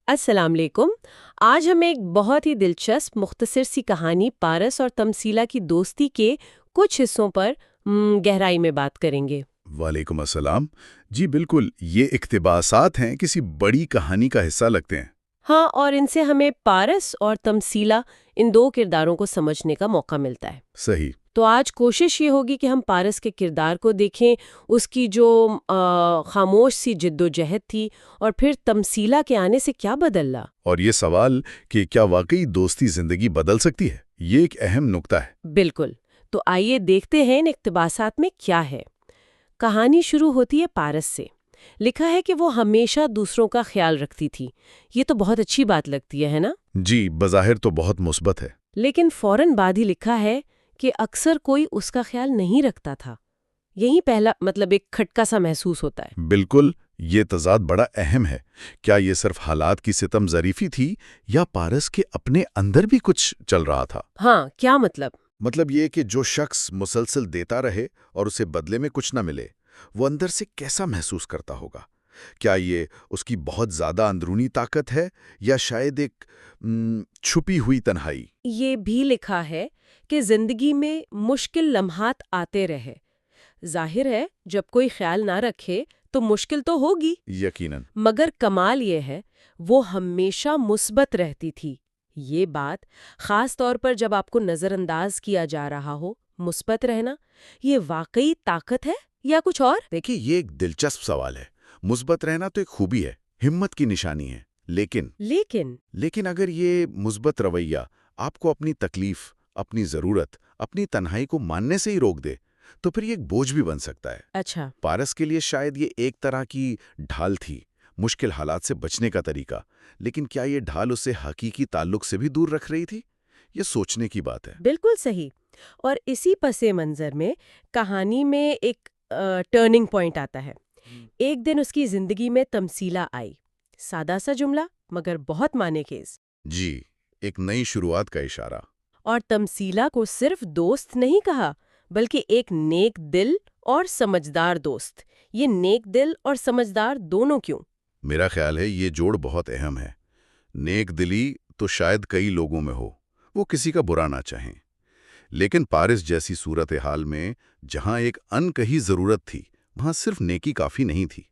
السلام علیکم۔ آج ہم ایک بہت ہی دلچسپ مختصر سی کہانی پارس اور تمثیلہ کی دوستی کے کچھ حصوں پر گہرائی میں بات کریں گے۔ وعلیکم السلام۔ جی بالکل، یہ اقتباسات ہیں، کسی بڑی کہانی کا حصہ لگتے ہیں۔ ہاں، اور ان سے ہمیں پارس اور تمثیلہ ان دو کرداروں کو سمجھنے کا موقع ملتا ہے۔ صحیح۔ تو آج کوشش یہ ہوگی کہ ہم پارس کے کردار کو دیکھیں، اس کی جو خاموش سی جد و جہد تھی، اور پھر تمثیلہ کے آنے سے کیا بدلا۔ اور یہ سوال کہ کیا واقعی دوستی زندگی بدل سکتی ہے، یہ ایک اہم نکتہ ہے۔ بالکل۔ تو آئیے دیکھتے ہیں ان اقتباسات میں کیا ہے۔ کہانی شروع ہوتی ہے پارس سے۔ لکھا ہے کہ وہ ہمیشہ دوسروں کا خیال رکھتی تھی۔ یہ تو بہت اچھی بات لگتی ہے نا؟ جی، بظاہر تو بہت مثبت ہے۔ لیکن فوراً بعد ہی لکھا ہے کہ اکثر کوئی اس کا خیال نہیں رکھتا تھا۔ یہی پہلا ایک کھٹکا سا محسوس ہوتا ہے۔ بالکل، یہ تضاد بڑا اہم ہے۔ کیا یہ صرف حالات کی ستم ظریفی تھی یا پارس کے اپنے اندر بھی کچھ چل رہا تھا؟ ہاں، کیا مطلب یہ کہ جو شخص مسلسل دیتا رہے اور اسے بدلے میں کچھ نہ ملے، وہ اندر سے کیسا محسوس کرتا ہوگا؟ کیا یہ اس کی بہت زیادہ اندرونی طاقت ہے یا شاید ایک چھپی ہوئی تنہائی؟ یہ بھی لکھا ہے کہ زندگی میں مشکل لمحات آتے رہے۔ ظاہر ہے جب کوئی خیال نہ رکھے تو مشکل تو ہوگی، یقیناً۔ مگر کمال یہ ہے وہ ہمیشہ مثبت رہتی تھی۔ یہ بات خاص طور پر جب آپ کو نظر انداز کیا جا رہا ہو، مثبت رہنا یہ واقعی طاقت ہے یا کچھ اور؟ دیکھیے، یہ ایک دلچسپ سوال ہے۔ مثبت رہنا تو ایک خوبی ہے، ہمت کی نشانی ہے، لیکن اگر یہ مثبت رویہ آپ کو اپنی تکلیف، اپنی ضرورت، اپنی تنہائی کو ماننے سے ہی روک دے تو پھر یہ ایک بوجھ بھی بن سکتا ہے۔ اچھا۔ پارس کے لیے شاید یہ ایک طرح کی ڈھال تھی، مشکل حالات سے بچنے کا طریقہ، لیکن کیا یہ ڈھال اسے حقیقی تعلق سے بھی دور رکھ رہی تھی؟ یہ سوچنے کی بات ہے۔ بالکل صحیح۔ اور اسی پس منظر میں کہانی میں ایک ٹرننگ پوائنٹ آتا ہے۔ ایک دن اس کی زندگی میں تمثیلہ آئی۔ سادہ سا جملہ مگر بہت معنی خیز۔ جی، ایک نئی شروعات کا اشارہ۔ اور تمثیلہ کو صرف دوست نہیں کہا، بلکہ ایک نیک دل اور سمجھدار دوست۔ یہ نیک دل اور سمجھدار دونوں کیوں؟ میرا خیال ہے یہ جوڑ بہت اہم ہے۔ نیک دلی تو شاید کئی لوگوں میں ہو، وہ کسی کا برا نہ چاہیں، لیکن پارس جیسی صورتحال میں جہاں ایک انکہی ضرورت تھی، وہاں صرف نیکی کافی نہیں تھی۔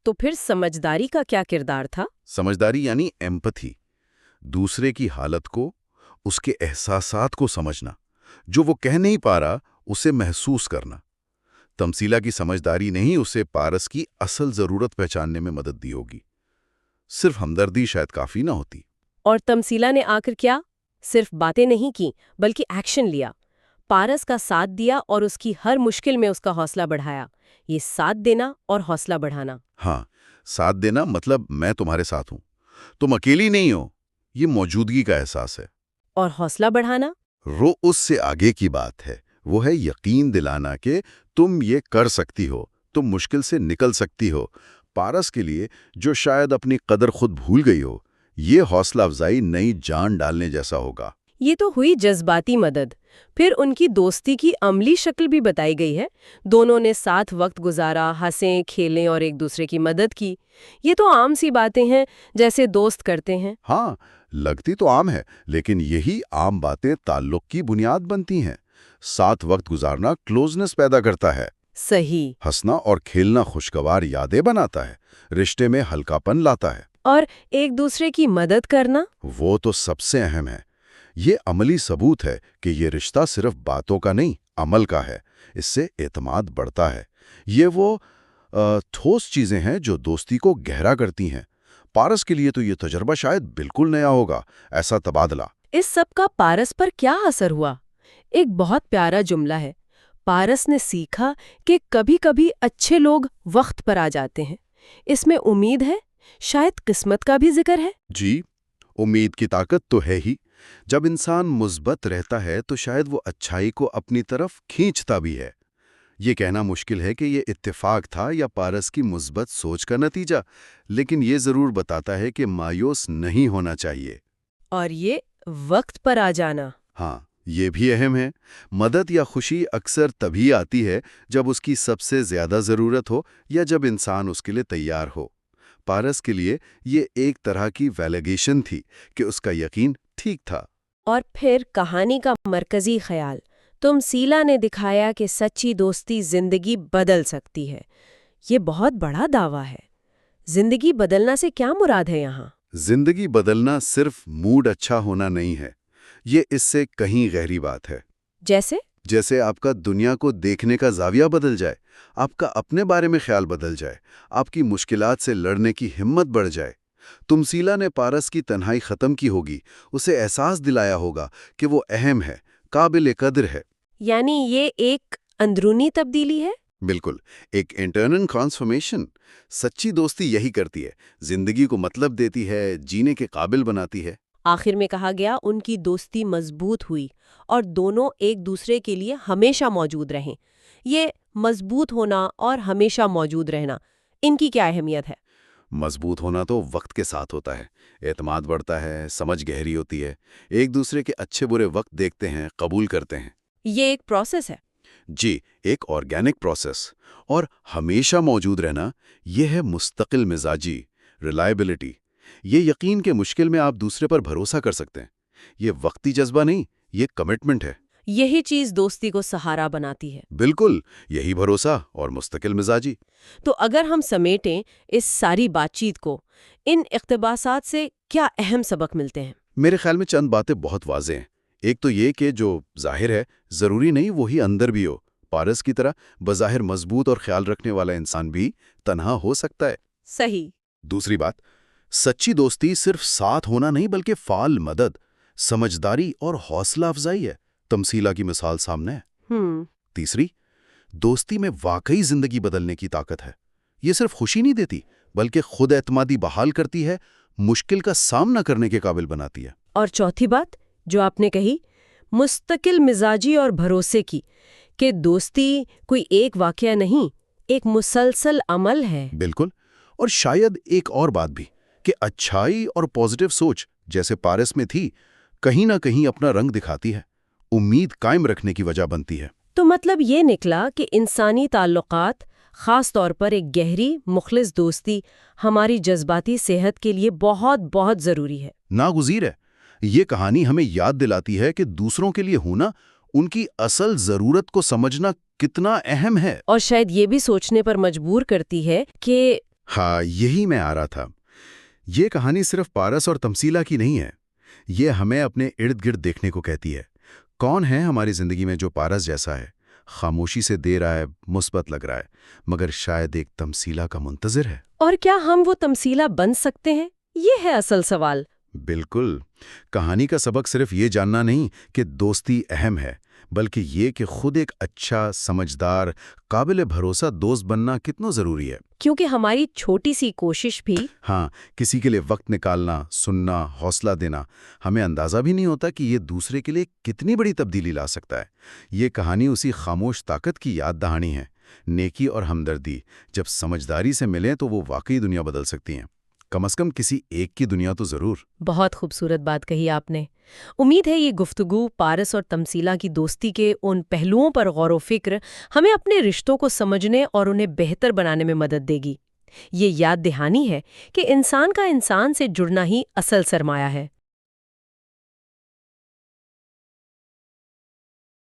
تو پھر سمجھداری کا کیا کردار تھا؟ سمجھداری یعنی ایمپتھی، دوسرے کی حالت کو، اس کے احساسات کو سمجھنا، جو وہ کہہ نہیں پا رہا اسے محسوس کرنا۔ تمثیلہ کی سمجھداری نے ہی اسے پارس کی اصل ضرورت پہچاننے میں مدد دی ہوگی۔ صرف ہمدردی شاید کافی نہ ہوتی۔ اور تمثیلہ نے آخر کیا؟ صرف باتیں نہیں کی بلکہ ایکشن لیا۔ پارس کا ساتھ دیا اور اس کی ہر مشکل میں اس کا حوصلہ بڑھایا۔ یہ ساتھ دینا اور حوصلہ بڑھانا۔ ہاں، ساتھ دینا مطلب میں تمہارے ساتھ ہوں، تم اکیلی نہیں ہو، یہ موجودگی کا احساس ہے۔ اور حوصلہ بڑھانا اس سے آگے کی بات ہے، وہ ہے یقین دلانا کہ تم یہ کر سکتی ہو، تم مشکل سے نکل سکتی ہو۔ پارس کے لیے جو شاید اپنی قدر خود بھول گئی ہو، یہ حوصلہ افزائی نئی جان ڈالنے جیسا ہوگا۔ یہ تو ہوئی جذباتی مدد۔ پھر ان کی دوستی کی عملی شکل بھی بتائی گئی ہے۔ دونوں نے ساتھ وقت گزارا، ہنسیں کھیلیں اور ایک دوسرے کی مدد کی۔ یہ تو عام سی باتیں ہیں جیسے دوست کرتے ہیں۔ ہاں، لگتی تو عام ہے، لیکن یہی عام باتیں تعلق کی بنیاد بنتی ہیں۔ ساتھ وقت گزارنا کلوزنس پیدا کرتا ہے۔ صحیح۔ ہنسنا اور کھیلنا خوشگوار یادیں بناتا ہے، رشتے میں ہلکا پن لاتا ہے۔ اور ایک دوسرے کی مدد کرنا وہ تو سب سے اہم ہے۔ یہ عملی ثبوت ہے کہ یہ رشتہ صرف باتوں کا نہیں، عمل کا ہے۔ اس سے اعتماد بڑھتا ہے۔ یہ وہ ٹھوس چیزیں ہیں جو دوستی کو گہرا کرتی ہیں۔ پارس کے لیے تو یہ تجربہ شاید بالکل نیا ہوگا، ایسا تبادلہ۔ اس سب کا پارس پر کیا اثر ہوا؟ ایک بہت پیارا جملہ ہے۔ پارس نے سیکھا کہ کبھی کبھی اچھے لوگ وقت پر آ جاتے ہیں۔ اس میں امید ہے، شاید قسمت کا بھی ذکر ہے۔ جی، امید کی طاقت تو ہے ہی۔ جب انسان مثبت رہتا ہے تو شاید وہ اچھائی کو اپنی طرف کھینچتا بھی ہے۔ یہ کہنا مشکل ہے کہ یہ اتفاق تھا یا پارس کی مثبت سوچ کا نتیجہ، لیکن یہ ضرور بتاتا ہے کہ مایوس نہیں ہونا چاہیے۔ اور یہ وقت پر آ جانا، ہاں، یہ بھی اہم ہے۔ مدد یا خوشی اکثر تبھی آتی ہے جب اس کی سب سے زیادہ ضرورت ہو یا جب انسان اس کے لیے تیار ہو۔ پارس کے لیے یہ ایک طرح کی ویلیگیشن تھی کہ اس کا یقین ٹھیک تھا۔ اور پھر کہانی کا مرکزی خیال تمثیلا نے دکھایا کہ سچی دوستی زندگی بدل سکتی ہے۔ یہ بہت بڑا دعویٰ ہے۔ زندگی بدلنا سے کیا مراد ہے یہاں؟ زندگی بدلنا صرف موڈ اچھا ہونا نہیں ہے، یہ اس سے کہیں گہری بات ہے۔ جیسے آپ کا دنیا کو دیکھنے کا زاویہ بدل جائے، آپ کا اپنے بارے میں خیال بدل جائے، آپ کی مشکلات سے لڑنے کی ہمت بڑھ جائے۔ تمثیلا نے پارس کی تنہائی ختم کی ہوگی، اسے احساس دلایا ہوگا کہ وہ اہم ہے، قابل قدر ہے۔ یعنی یہ ایک اندرونی تبدیلی ہے؟ بالکل، ایک انٹرنل ٹرانسفارمیشن۔ سچی دوستی یہی کرتی ہے، زندگی کو مطلب دیتی ہے، جینے کے قابل بناتی ہے۔ آخر میں کہا گیا ان کی دوستی مضبوط ہوئی اور دونوں ایک دوسرے کے لیے ہمیشہ موجود رہیں۔ یہ مضبوط ہونا اور ہمیشہ موجود رہنا، ان کی کیا اہمیت ہے؟ مضبوط ہونا تو وقت کے ساتھ ہوتا ہے، اعتماد بڑھتا ہے، سمجھ گہری ہوتی ہے، ایک دوسرے کے اچھے برے وقت دیکھتے ہیں، قبول کرتے ہیں۔ یہ ایک پروسیس ہے۔ جی، ایک آرگینک پروسیس۔ اور ہمیشہ موجود رہنا، یہ ہے مستقل مزاجی، ریلائبلٹی۔ یہ یقین کہ مشکل میں آپ دوسرے پر بھروسہ کر سکتے ہیں۔ یہ وقتی جذبہ نہیں، یہ کمٹمنٹ ہے۔ یہی چیز دوستی کو سہارا بناتی ہے۔ بالکل، یہی بھروسہ اور مستقل مزاجی۔ تو اگر ہم سمیٹیں اس ساری بات چیت کو، ان اقتباسات سے کیا اہم سبق ملتے ہیں؟ میرے خیال میں چند باتیں بہت واضح ہیں۔ ایک تو یہ کہ جو ظاہر ہے ضروری نہیں وہی اندر بھی ہو۔ پارس کی طرح بظاہر مضبوط اور خیال رکھنے والا انسان بھی تنہا ہو سکتا ہے۔ صحیح۔ دوسری بات، سچی دوستی صرف ساتھ ہونا نہیں بلکہ فعال مدد، سمجھداری اور حوصلہ افزائی ہے۔ تمثیلا کی مثال سامنے ہے۔ تیسری، دوستی میں واقعی زندگی بدلنے کی طاقت ہے۔ یہ صرف خوشی نہیں دیتی بلکہ خود اعتمادی بحال کرتی ہے، مشکل کا سامنا کرنے کے قابل بناتی ہے۔ اور چوتھی بات جو آپ نے کہی، مستقل مزاجی اور بھروسے کی، کہ دوستی کوئی ایک واقعہ نہیں، ایک مسلسل عمل ہے۔ بالکل، اور شاید ایک اور بات بھی کہ اچھائی اور پازیٹیو سوچ جیسے پارس میں تھی، کہیں نہ کہیں اپنا رنگ دکھاتی ہے، امید قائم رکھنے کی وجہ بنتی ہے۔ تو مطلب یہ نکلا کہ انسانی تعلقات، خاص طور پر ایک گہری مخلص دوستی، ہماری جذباتی صحت کے لیے بہت بہت ضروری ہے۔ ناگزیر ہے۔ یہ کہانی ہمیں یاد دلاتی ہے کہ دوسروں کے لیے ہونا، ان کی اصل ضرورت کو سمجھنا کتنا اہم ہے۔ اور شاید یہ بھی سوچنے پر مجبور کرتی ہے کہ ہاں، یہی میں آ رہا تھا۔ یہ کہانی صرف پارس اور تمثیلا کی نہیں ہے، یہ ہمیں اپنے ارد گرد دیکھنے کو کہتی ہے۔ کون ہے ہماری زندگی میں جو پارس جیسا ہے، خاموشی سے دے رہا ہے، مثبت لگ رہا ہے، مگر شاید ایک تمثیلا کا منتظر ہے؟ اور کیا ہم وہ تمثیلا بن سکتے ہیں؟ یہ ہے اصل سوال۔ بالکل، کہانی کا سبق صرف یہ جاننا نہیں کہ دوستی اہم ہے، بلکہ یہ کہ خود ایک اچھا، سمجھدار، قابل بھروسہ دوست بننا کتنا ضروری ہے۔ کیونکہ ہماری چھوٹی سی کوشش بھی ہاں، کسی کے لیے وقت نکالنا، سننا، حوصلہ دینا، ہمیں اندازہ بھی نہیں ہوتا کہ یہ دوسرے کے لیے کتنی بڑی تبدیلی لا سکتا ہے۔ یہ کہانی اسی خاموش طاقت کی یاد دہانی ہے۔ نیکی اور ہمدردی جب سمجھداری سے ملیں تو وہ واقعی دنیا بدل سکتی ہیں، کم از کم کسی ایک کی دنیا تو ضرور۔ بہت خوبصورت بات کہی آپ نے۔ امید ہے یہ گفتگو پارس اور تمثیلا کی دوستی کے ان پہلوؤں پر غور و فکر ہمیں اپنے رشتوں کو سمجھنے اور انہیں بہتر بنانے میں مدد دے گی۔ یہ یاد دہانی ہے کہ انسان کا انسان سے جڑنا ہی اصل سرمایہ ہے۔